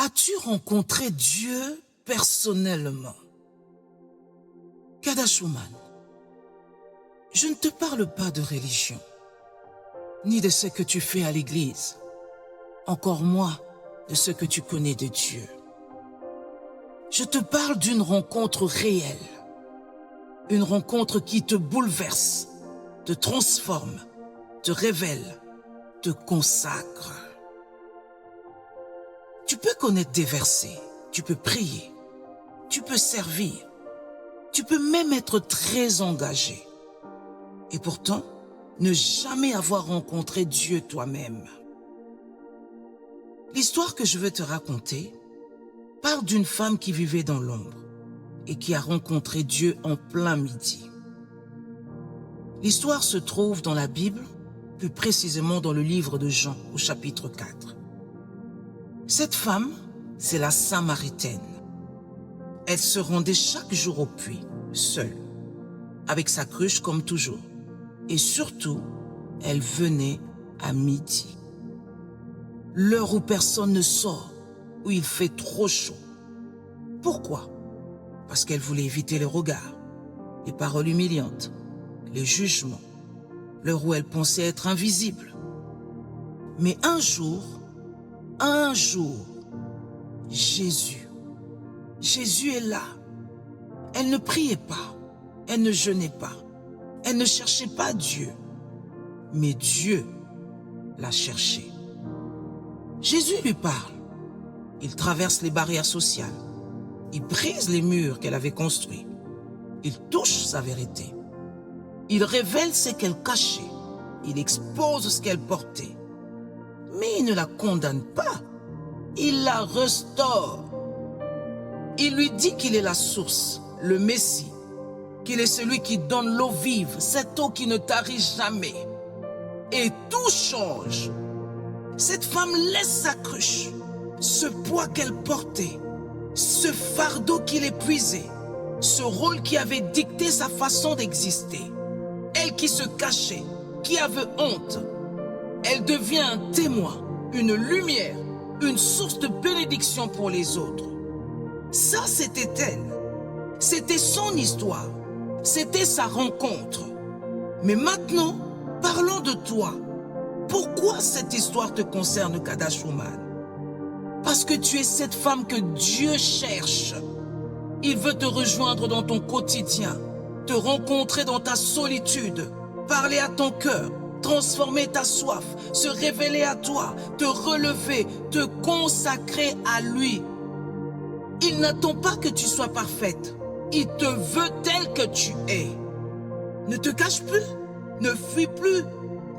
As-tu rencontré Dieu personnellement? Kadashuman, je ne te parle pas de religion, ni de ce que tu fais à l'église, encore moins de ce que tu connais de Dieu. Je te parle d'une rencontre réelle, une rencontre qui te bouleverse, te transforme, te révèle, te consacre. Tu peux connaître des versets, tu peux prier, tu peux servir, tu peux même être très engagé. Et pourtant, ne jamais avoir rencontré Dieu toi-même. L'histoire que je veux te raconter parle d'une femme qui vivait dans l'ombre et qui a rencontré Dieu en plein midi. L'histoire se trouve dans la Bible, plus précisément dans le livre de Jean au chapitre 4. Cette femme, c'est la Samaritaine. Elle se rendait chaque jour au puits, seule, avec sa cruche comme toujours. Et surtout, elle venait à midi. L'heure où personne ne sort, où il fait trop chaud. Pourquoi? Parce qu'elle voulait éviter les regards, les paroles humiliantes, les jugements, l'heure où elle pensait être invisible. Mais un jour, Jésus est là. Elle ne priait pas, elle ne jeûnait pas, elle ne cherchait pas Dieu, mais Dieu l'a cherché. Jésus lui parle, il traverse les barrières sociales, il brise les murs qu'elle avait construits, il touche sa vérité, il révèle ce qu'elle cachait, il expose ce qu'elle portait. Mais il ne la condamne pas, il la restaure. Il lui dit qu'il est la source, le Messie, qu'il est celui qui donne l'eau vive, cette eau qui ne tarit jamais. Et tout change. Cette femme laisse sa cruche, ce poids qu'elle portait, ce fardeau qui l'épuisait, ce rôle qui avait dicté sa façon d'exister. Elle qui se cachait, qui avait honte. Elle devient un témoin, une lumière, une source de bénédiction pour les autres. Ça, c'était elle. C'était son histoire. C'était sa rencontre. Mais maintenant, parlons de toi. Pourquoi cette histoire te concerne, Kadashuman? Parce que tu es cette femme que Dieu cherche. Il veut te rejoindre dans ton quotidien, te rencontrer dans ta solitude, parler à ton cœur, transformer ta soif, se révéler à toi, te relever, te consacrer à lui. Il n'attend pas que tu sois parfaite. Il te veut telle que tu es. Ne te cache plus, ne fuis plus,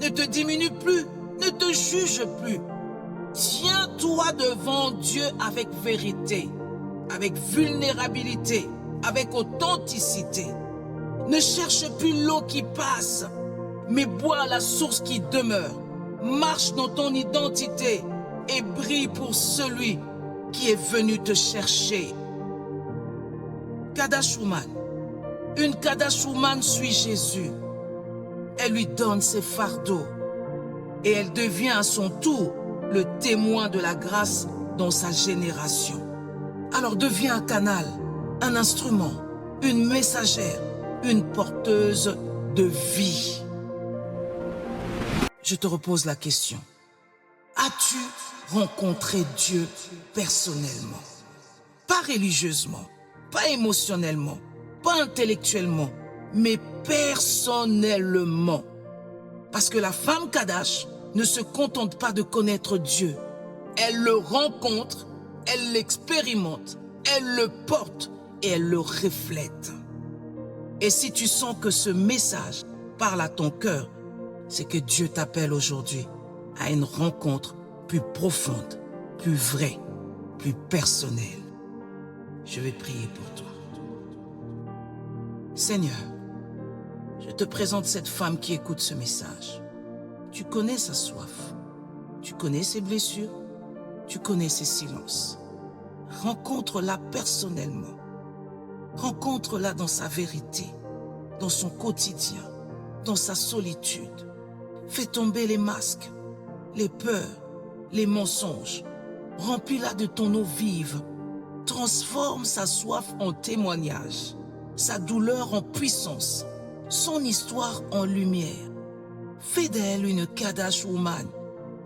ne te diminue plus, ne te juge plus. Tiens-toi devant Dieu avec vérité, avec vulnérabilité, avec authenticité. Ne cherche plus l'eau qui passe, mais bois la source qui demeure. Marche dans ton identité et brille pour celui qui est venu te chercher. Kadashuman, une Kadashuman suit Jésus. Elle lui donne ses fardeaux et elle devient à son tour le témoin de la grâce dans sa génération. Alors deviens un canal, un instrument, une messagère, une porteuse de vie. Je te repose la question. As-tu rencontré Dieu personnellement? Pas religieusement, pas émotionnellement, pas intellectuellement, mais personnellement. Parce que la femme Kadash ne se contente pas de connaître Dieu. Elle le rencontre, elle l'expérimente, elle le porte et elle le reflète. Et si tu sens que ce message parle à ton cœur, c'est que Dieu t'appelle aujourd'hui à une rencontre plus profonde, plus vraie, plus personnelle. Je vais prier pour toi. Seigneur, je te présente cette femme qui écoute ce message. Tu connais sa soif, tu connais ses blessures, tu connais ses silences. Rencontre-la personnellement. Rencontre-la dans sa vérité, dans son quotidien, dans sa solitude. Fais tomber les masques, les peurs, les mensonges. Remplis-la de ton eau vive. Transforme sa soif en témoignage, sa douleur en puissance, son histoire en lumière. Fais d'elle une Kadash Woman,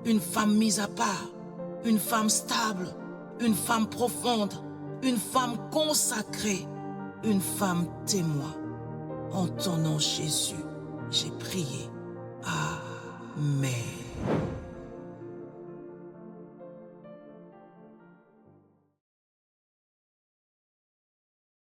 une femme mise à part, une femme stable, une femme profonde, une femme consacrée, une femme témoin. En ton nom, Jésus, j'ai prié. Amen.